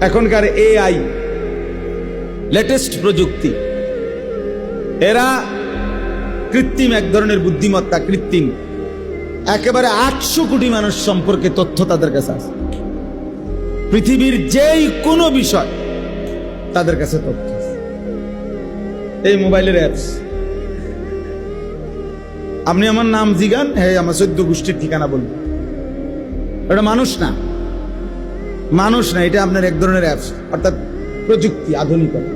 এখনকার AI latest প্রযুক্তি, এরা কৃত্রিম এক ধরনের বুদ্ধিমত্তা, কৃত্রিম একেবারে 800 কোটি মানুষ সম্পর্কে তথ্য তাদের কাছে আছে। পৃথিবীর যেই কোনো বিষয় তাদের কাছে তথ্য আছে। এই মোবাইলের অ্যাপস, আপনি আমার নাম জিগান, হ্যাঁ আমার 14 গোষ্ঠীর ঠিকানা বলুন। এটা মানুষ না, মানুষ না, এটা আপনার এক ধরনের অ্যাপস, অর্থাৎ প্রযুক্তি, আধুনিকতা।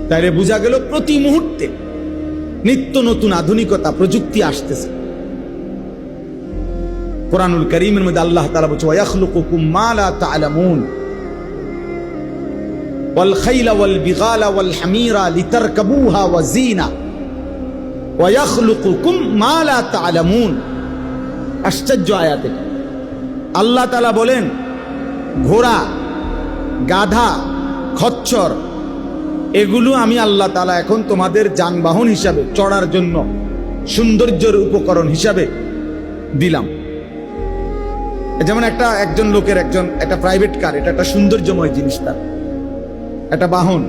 তাইলে বোঝা গেল প্রতি মুহূর্তে নিত্য নতুন আধুনিকতা, প্রযুক্তি আসতেছে। কোরআনুল কারীমের মধ্যে আল্লাহ তাআলা বলছে ওয়ায়াখলুকুকুম মা লা তা'লামুন ওয়াল খাইলা ওয়াল বিগালা ওয়াল হামিরা লিতারকাবুহা ওয়া যিনা ওয়ায়াখলুকুকুম মা লা তা'লামুন। আশ্চর্য আয়াত এটা। আল্লাহ তাআলা বলেন ঘোড়া, গাধা, খচ্চর এগুলো আমি আল্লাহ তাআলা এখন তোমাদের যানবাহন হিসাবে, চড়ার জন্য সৌন্দর্যের উপকরণ হিসাবে দিলাম। যেমন একজন লোকের একটা প্রাইভেট কার, এটা একটা সৌন্দর্যময় জিনিস, তার একটা বাহন।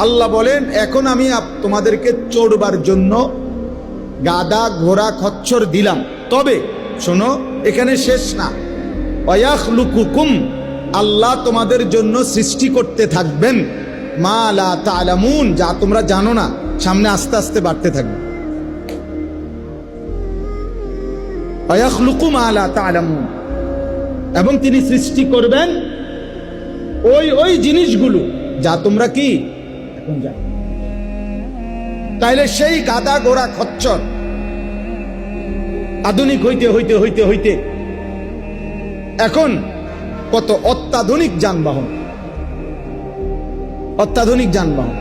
আল্লাহ বলেন এখন আমি তোমাদেরকে চড়বার জন্য গাধা, ঘোড়া, খচ্চর দিলাম। তবে শোনো, এখানে শেষ না। ওয়ায়াখলুকুকুম, আল্লাহ তোমাদের জন্য সৃষ্টি করতে থাকবেন মা লা তা'লামুন, যা তোমরা জানো না, সামনে আস্তে আস্তে বাড়তে থাকবে। ওয়ায়াখলুকু মা লা তা'লামুন, এবং তিনি সৃষ্টি করবেন ওই জিনিসগুলো যা তোমরা কি এখন জানো। তাইলে সেই গাধা, ঘোড়া, খচ্চর আধুনিক হইতে হইতে হইতে হইতে এখন কত অত্যাধুনিক যানবাহন, অত্যাধুনিক যানবাহন।